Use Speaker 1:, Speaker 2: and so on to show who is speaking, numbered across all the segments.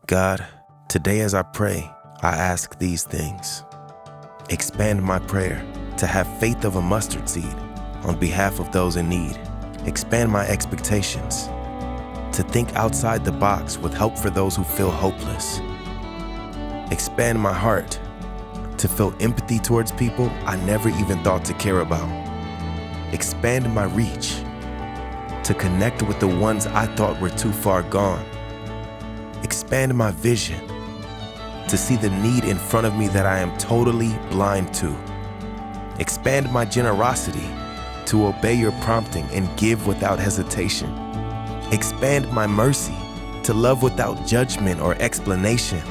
Speaker 1: God, today as I pray, I ask these things. Expand my prayer to have faith of a mustard seed on behalf of those in need. Expand my expectations to think outside the box with hope for those who feel hopeless. Expand my heart to feel empathy towards people I never even thought to care about. Expand my reach to connect with the ones I thought were too far gone. Expand my vision to see the need in front of me that I am totally blind to. Expand my generosity to obey your prompting and give without hesitation. Expand my mercy to love without judgment or explanation.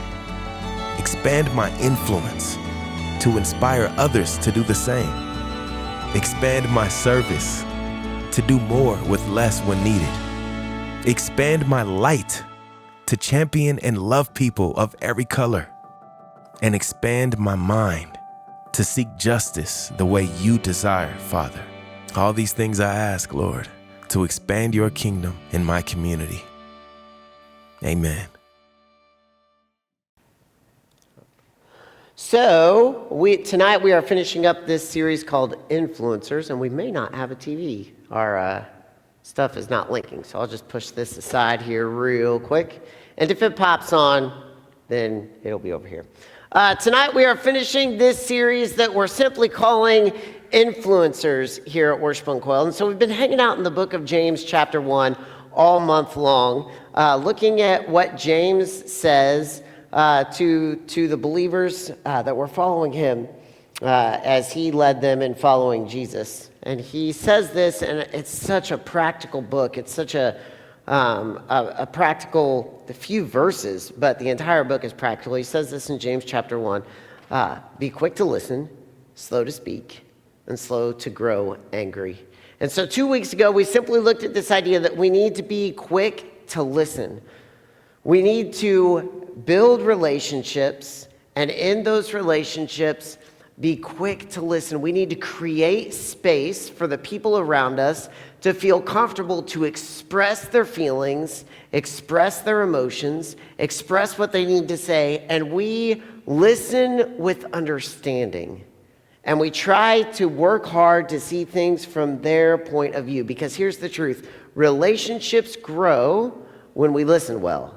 Speaker 1: Expand my influence to inspire others to do the same. Expand my service to do more with less when needed. Expand my light to champion and love people of every color. And expand my mind to seek justice the way you desire, Father. All these things I ask, Lord, to expand your kingdom in my community. Amen.
Speaker 2: So tonight we are finishing up this series called Influencers, and we may not have a TV. Our stuff is not linking, so I'll just push this aside here real quick. And if it pops on, then it'll be over here. Tonight we are finishing this series that we're simply calling Influencers here at Worship Uncoiled. And so we've been hanging out in the book of James chapter 1 all month long, looking at what James says to the believers that were following him as he led them in following Jesus. And he says this, and it's such a practical book. It's such a practical, a few verses, but the entire book is practical. He says this in James chapter 1, be quick to listen, slow to speak, and slow to grow angry. And so 2 weeks ago, we simply looked at this idea that we need to be quick to listen. We need to build relationships, and in those relationships, be quick to listen. We need to create space for the people around us to feel comfortable to express their feelings, express their emotions, express what they need to say, and we listen with understanding. And we try to work hard to see things from their point of view. Because here's the truth. Relationships grow when we listen well.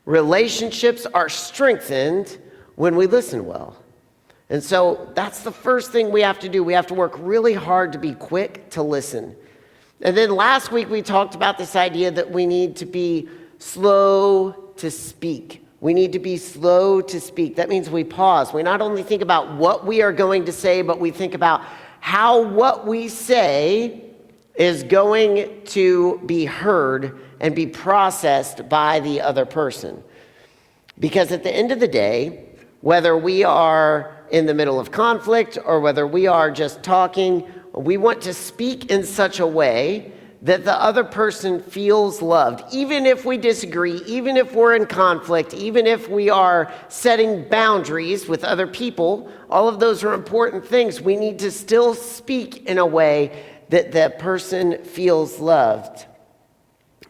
Speaker 2: Relationships are strengthened when we listen well. And so that's the first thing we have to do. We have to work really hard to be quick to listen. And then last week we talked about this idea that we need to be slow to speak. We need to be slow to speak. That means we pause. We not only think about what we are going to say, but we think about how what we say is going to be heard and be processed by the other person. Because at the end of the day, whether we are in the middle of conflict or whether we are just talking, we want to speak in such a way that the other person feels loved. Even if we disagree, even if we're in conflict, even if we are setting boundaries with other people, all of those are important things. We need to still speak in a way that that person feels loved.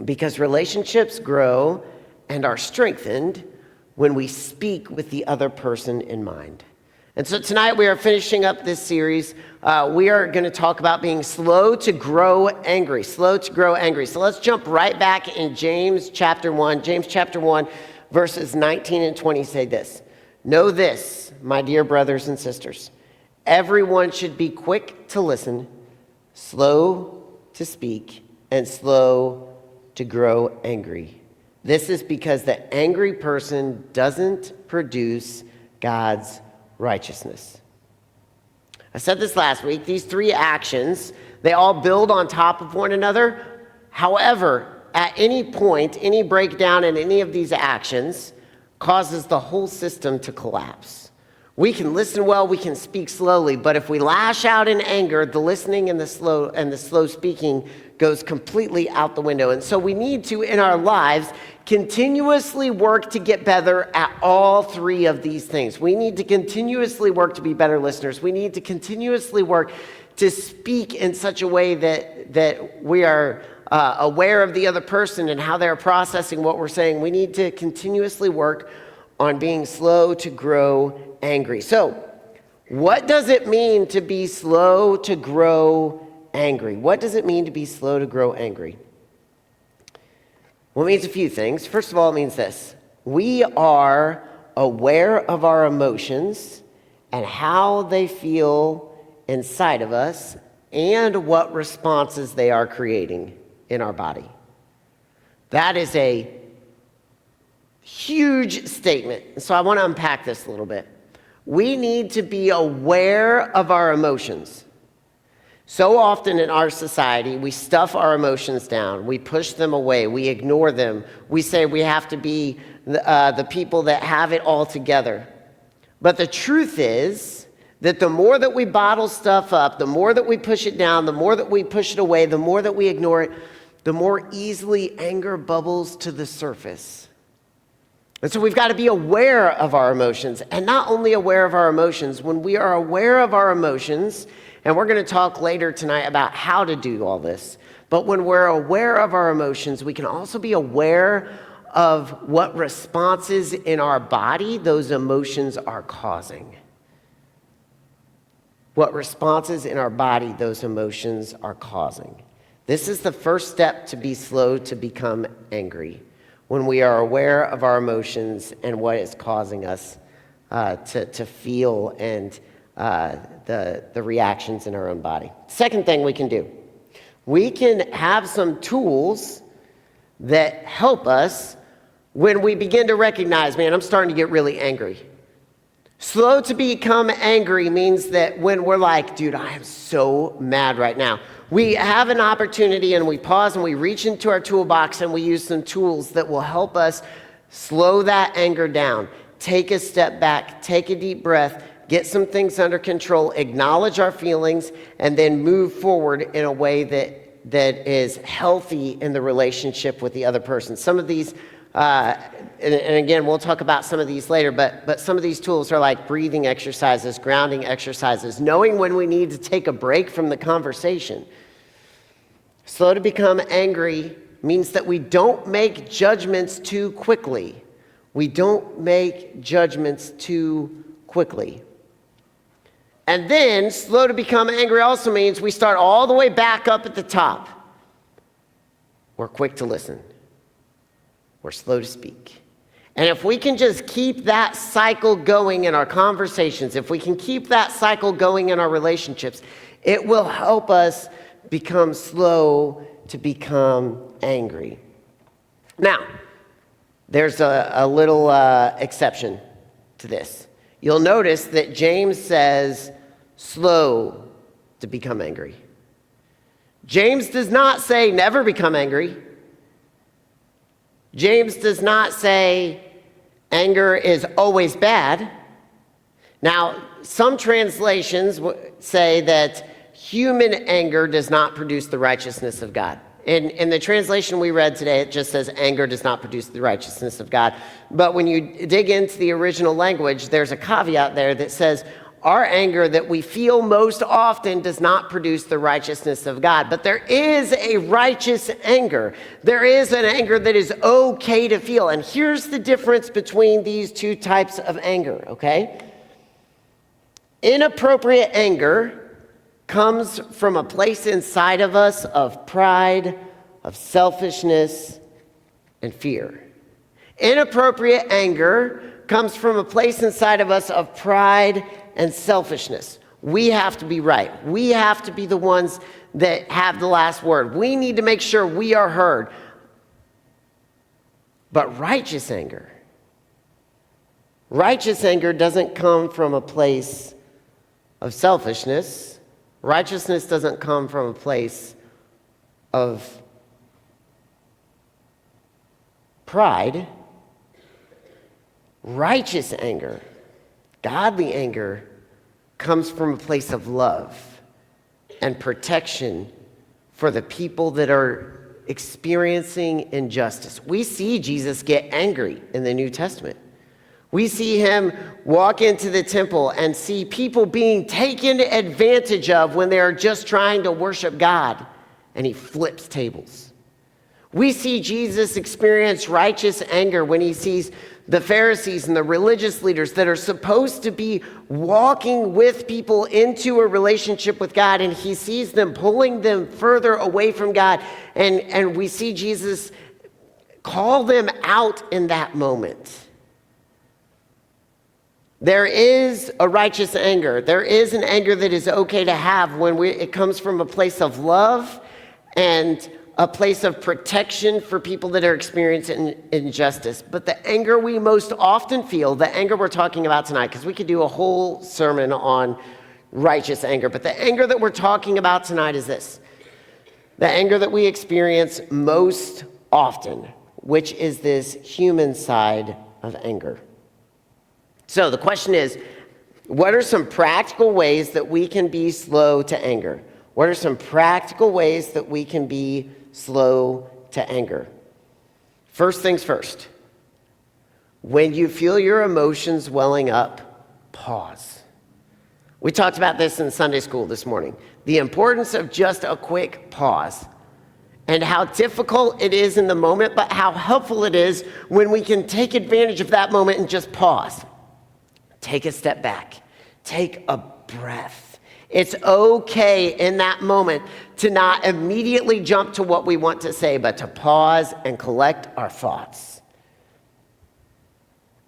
Speaker 2: Because relationships grow and are strengthened when we speak with the other person in mind. And so tonight we are finishing up this series. We are going to talk about being slow to grow angry. Slow to grow angry. So let's jump right back in James chapter 1. James chapter 1, verses 19 and 20 say this. Know this, my dear brothers and sisters. Everyone should be quick to listen, slow to speak, and slow to grow angry. This is because the angry person doesn't produce God's righteousness. I said this last week. These three actions, they all build on top of one another. However, at any point, any breakdown in any of these actions causes the whole system to collapse. We can listen well, we can speak slowly, but if we lash out in anger, the listening and the slow speaking goes completely out the window. And so we need to, in our lives, continuously work to get better at all three of these things. We need to continuously work to be better listeners. We need to continuously work to speak in such a way that we are aware of the other person and how they're processing what we're saying. We need to continuously work on being slow to grow angry. So, what does it mean to be slow to grow angry? What does it mean to be slow to grow angry? Well, it means a few things. First of all, it means this. We are aware of our emotions and how they feel inside of us and what responses they are creating in our body. That is a huge statement. So I want to unpack this a little bit. We need to be aware of our emotions. So often in our society, we stuff our emotions down. We push them away. We ignore them. We say we have to be the people that have it all together. But the truth is that the more that we bottle stuff up, the more that we push it down, the more that we push it away, the more that we ignore it, the more easily anger bubbles to the surface. And so we've got to be aware of our emotions, and not only aware of our emotions. When we are aware of our emotions, and we're going to talk later tonight about how to do all this, but when we're aware of our emotions, we can also be aware of what responses in our body those emotions are causing. What responses in our body those emotions are causing. This is the first step to be slow to become angry, when we are aware of our emotions and what is causing us to feel and the reactions in our own body. Second thing we can do, we can have some tools that help us when we begin to recognize, man, I'm starting to get really angry. Slow to become angry means that when we're like, dude, I am so mad right now, we have an opportunity and we pause and we reach into our toolbox and we use some tools that will help us slow that anger down. Take a step back, take a deep breath, get some things under control, acknowledge our feelings, and then move forward in a way that is healthy in the relationship with the other person. Some of these, and again, we'll talk about some of these later, but some of these tools are like breathing exercises, grounding exercises, knowing when we need to take a break from the conversation. Slow to become angry means that we don't make judgments too quickly. We don't make judgments too quickly. And then, slow to become angry also means we start all the way back up at the top. We're quick to listen. We're slow to speak. And if we can just keep that cycle going in our conversations, if we can keep that cycle going in our relationships, it will help us become slow to become angry. Now, there's a little exception to this. You'll notice that James says slow to become angry. James does not say never become angry. James does not say anger is always bad. Now, some translations say that human anger does not produce the righteousness of God. In the translation we read today, it just says anger does not produce the righteousness of God. But when you dig into the original language, there's a caveat there that says our anger that we feel most often does not produce the righteousness of God. But there is a righteous anger. There is an anger that is okay to feel. And here's the difference between these two types of anger, okay? Inappropriate anger comes from a place inside of us of pride, of selfishness, and fear. Inappropriate anger comes from a place inside of us of pride and selfishness. We have to be right. We have to be the ones that have the last word. We need to make sure we are heard. But righteous anger doesn't come from a place of selfishness. Righteousness doesn't come from a place of pride. Righteous anger, godly anger, comes from a place of love and protection for the people that are experiencing injustice. We see Jesus get angry in the New Testament. We see him walk into the temple and see people being taken advantage of when they are just trying to worship God, and he flips tables. We see Jesus experience righteous anger when he sees the Pharisees and the religious leaders that are supposed to be walking with people into a relationship with God, and he sees them pulling them further away from God. And we see Jesus call them out in that moment. There is a righteous anger. There is an anger that is okay to have when it comes from a place of love and a place of protection for people that are experiencing injustice. But the anger we most often feel, the anger we're talking about tonight, because we could do a whole sermon on righteous anger, but the anger that we're talking about tonight is this. The anger that we experience most often, which is this human side of anger. So the question is, what are some practical ways that we can be slow to anger? What are some practical ways that we can be slow to anger? First things first. When you feel your emotions welling up, pause. We talked about this in Sunday school this morning. The importance of just a quick pause. And how difficult it is in the moment, but how helpful it is when we can take advantage of that moment and just pause. Take a step back. Take a breath. It's okay in that moment to not immediately jump to what we want to say, but to pause and collect our thoughts.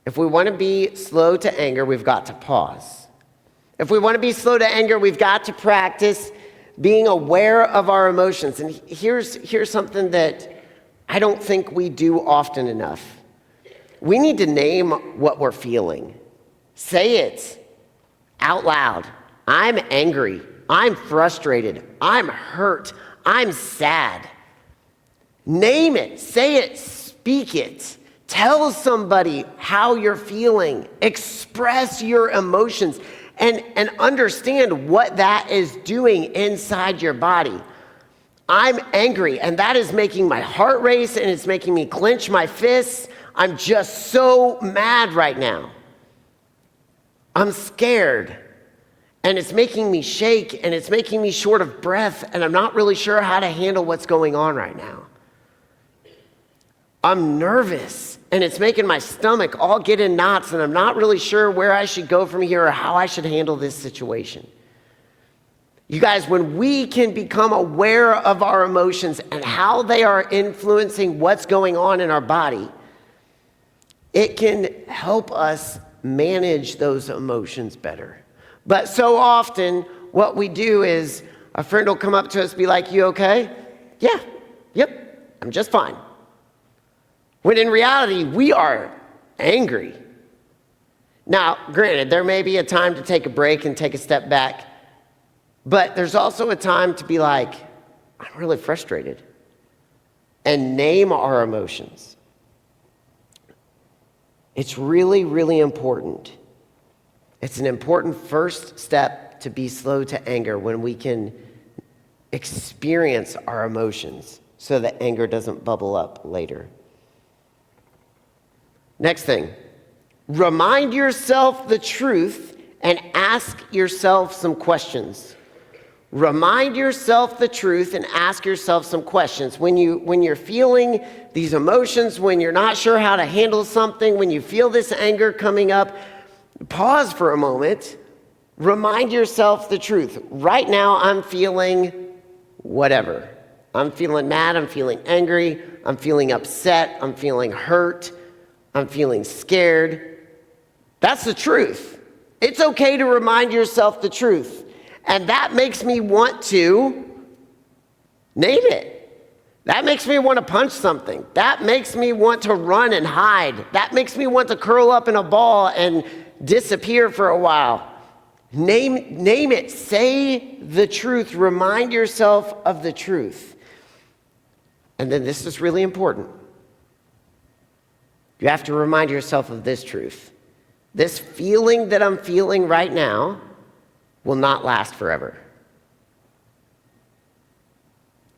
Speaker 2: If we want to be slow to anger, we've got to pause. If we want to be slow to anger, we've got to practice being aware of our emotions. And here's something that I don't think we do often enough. We need to name what we're feeling. Say it out loud. I'm angry. I'm frustrated. I'm hurt. I'm sad. Name it. Say it. Speak it. Tell somebody how you're feeling. Express your emotions and understand what that is doing inside your body. I'm angry, and that is making my heart race, and it's making me clench my fists. I'm just so mad right now. I'm scared. And it's making me shake, and it's making me short of breath, and I'm not really sure how to handle what's going on right now. I'm nervous, and it's making my stomach all get in knots, and I'm not really sure where I should go from here or how I should handle this situation. You guys, when we can become aware of our emotions and how they are influencing what's going on in our body, it can help us manage those emotions better. But so often, what we do is a friend will come up to us and be like, "You okay?" "Yeah, yep, I'm just fine." When in reality, we are angry. Now, granted, there may be a time to take a break and take a step back, but there's also a time to be like, "I'm really frustrated," and name our emotions. It's really, really important. It's an important first step to be slow to anger when we can experience our emotions so that anger doesn't bubble up later. Next thing, remind yourself the truth and ask yourself some questions. Remind yourself the truth and ask yourself some questions. When you're feeling these emotions, when you're not sure how to handle something, when you feel this anger coming up, pause for a moment. Remind yourself the truth. Right now, I'm feeling whatever. I'm feeling mad. I'm feeling angry. I'm feeling upset. I'm feeling hurt. I'm feeling scared. That's the truth. It's okay to remind yourself the truth. And that makes me want to name it. That makes me want to punch something. That makes me want to run and hide. That makes me want to curl up in a ball and disappear for a while. Name it. Say the truth. Remind yourself of the truth. And then this is really important. You have to remind yourself of this truth. This feeling that I'm feeling right now will not last forever.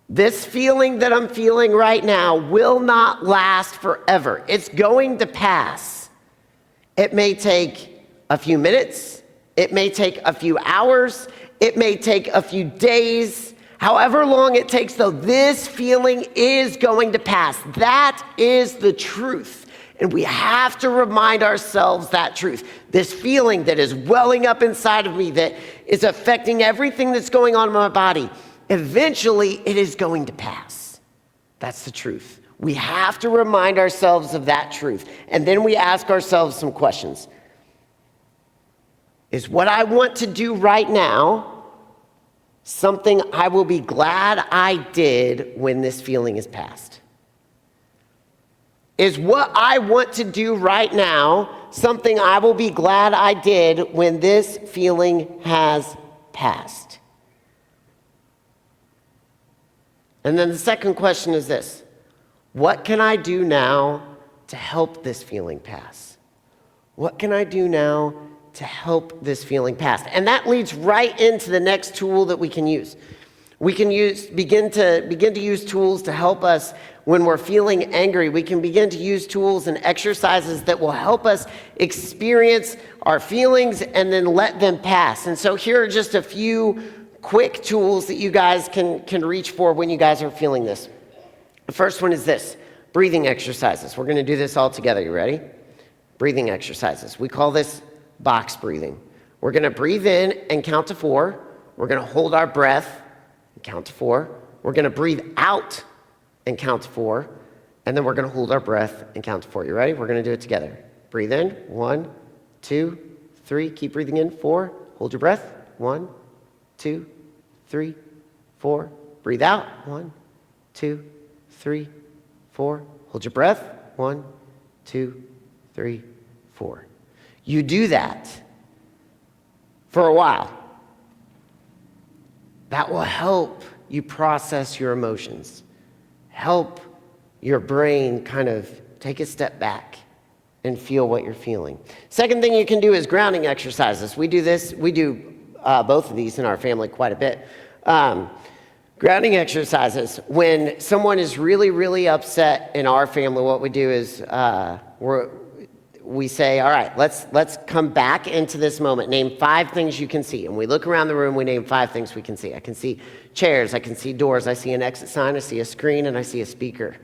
Speaker 2: This feeling that I'm feeling right now will not last forever. It's going to pass. It may take a few minutes. It may take a few hours. It may take a few days. However long it takes, though, this feeling is going to pass. That is the truth. And we have to remind ourselves that truth. This feeling that is welling up inside of me, that is affecting everything that's going on in my body, eventually it is going to pass. That's the truth. We have to remind ourselves of that truth. And then we ask ourselves some questions. Is what I want to do right now something I will be glad I did when this feeling is past? Is what I want to do right now something I will be glad I did when this feeling has passed? And then the second question is this: what can I do now to help this feeling pass? What can I do now to help this feeling pass? And that leads right into the next tool that we can use. We can begin to use tools to help us when we're feeling angry. We can begin to use tools and exercises that will help us experience our feelings and then let them pass. And so here are just a few quick tools that you guys can reach for when you guys are feeling this. The first one is this: breathing exercises. We're going to do this all together. You ready? Breathing exercises. We call this box breathing. We're going to breathe in and count to 4. We're going to hold our breath and count to 4. We're going to breathe out and count to 4. And then we're going to hold our breath and count to 4. You ready? We're going to do it together. Breathe in. 1, 2, 3. Keep breathing in. 4. Hold your breath. 1, 2, 3, 4. Breathe out. 1, 2, 3, 4. Hold your breath. 1, 2, 3, 4. You do that for a while. That will help you process your emotions, help your brain kind of take a step back and feel what you're feeling. Second thing you can do is grounding exercises. We do both of these in our family quite a bit. Grounding exercises. When someone is really, really upset in our family, what we do is we say, all right, let's come back into this moment. Name 5 things you can see. And we look around the room, we name 5 things we can see. I can see chairs, I can see doors, I see an exit sign, I see a screen, and I see a speaker.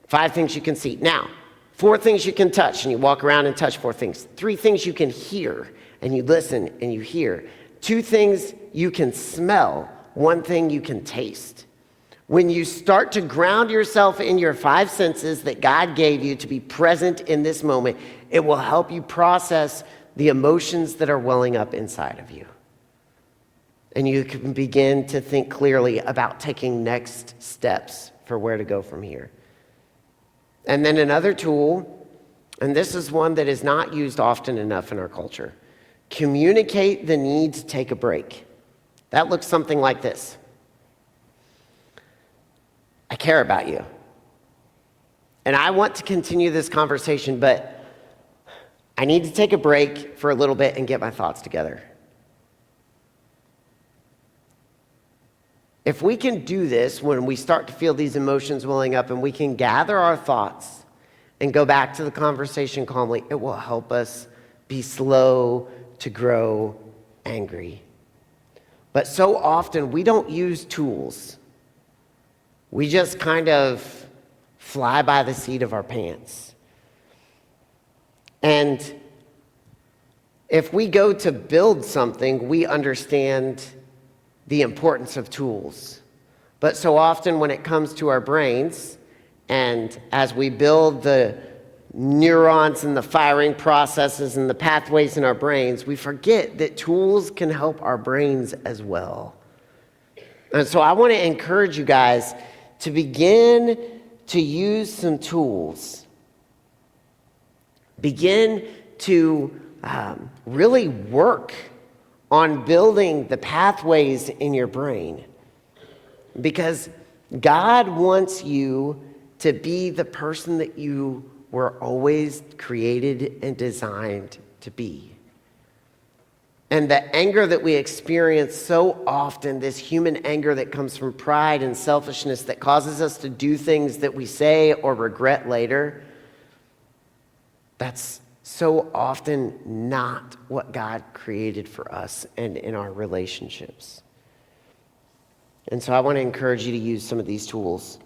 Speaker 2: 5 things you can see. Now, 4 things you can touch, and you walk around and touch 4 things. 3 things you can hear, and you listen and you hear. 2 things you can smell. 1 thing you can taste. When you start to ground yourself in your 5 senses that God gave you to be present in this moment, it will help you process the emotions that are welling up inside of you. And you can begin to think clearly about taking next steps for where to go from here. And then another tool, and this is one that is not used often enough in our culture: communicate the need to take a break. That looks something like this: I care about you. And I want to continue this conversation, but I need to take a break for a little bit and get my thoughts together. If we can do this when we start to feel these emotions welling up, and we can gather our thoughts and go back to the conversation calmly, it will help us be slow to grow angry. But so often we don't use tools. We just kind of fly by the seat of our pants. And if we go to build something, we understand the importance of tools. But so often when it comes to our brains, and as we build the neurons and the firing processes and the pathways in our brains, we forget that tools can help our brains as well. And so I want to encourage you guys to begin to use some tools. Begin to really work on building the pathways in your brain. Because God wants you to be the person that you were always created and designed to be. And the anger that we experience so often, this human anger that comes from pride and selfishness that causes us to do things that we say or regret later, that's so often not what God created for us and in our relationships. And so I want to encourage you to use some of these tools.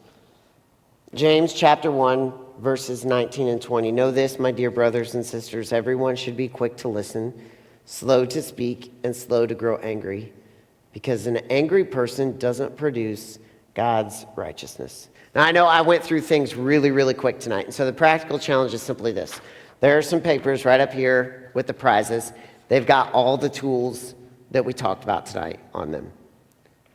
Speaker 2: James chapter 1, verses 19 and 20. Know this, my dear brothers and sisters, everyone should be quick to listen, slow to speak, and slow to grow angry, because an angry person doesn't produce God's righteousness. Now, I know I went through things really, really quick tonight, and so the practical challenge is simply this. There are some papers right up here with the prizes. They've got all the tools that we talked about tonight on them.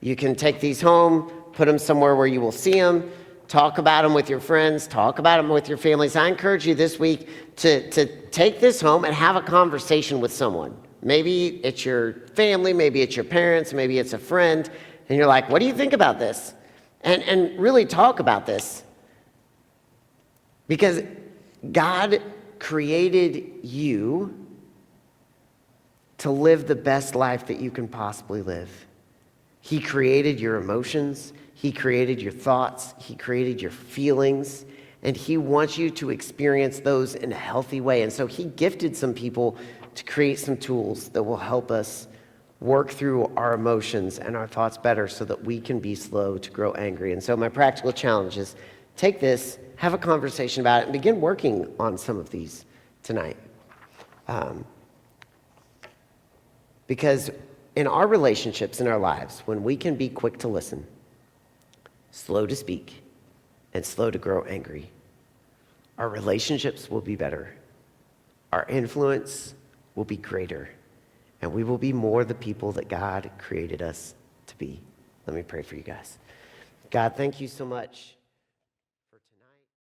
Speaker 2: You can take these home, put them somewhere where you will see them, talk about them with your friends, talk about them with your families. I encourage you this week to take this home and have a conversation with someone. Maybe it's your family, maybe it's your parents, maybe it's a friend, and you're like, what do you think about this? And really talk about this. Because God created you to live the best life that you can possibly live. He created your emotions. He created your thoughts. He created your feelings. And he wants you to experience those in a healthy way. And so he gifted some people to create some tools that will help us work through our emotions and our thoughts better so that we can be slow to grow angry. And so my practical challenge is take this, have a conversation about it, and begin working on some of these tonight. Because in our relationships, in our lives, when we can be quick to listen, slow to speak, and slow to grow angry, our relationships will be better. Our influence will be greater. And we will be more the people that God created us to be. Let me pray for you guys. God, thank you so much.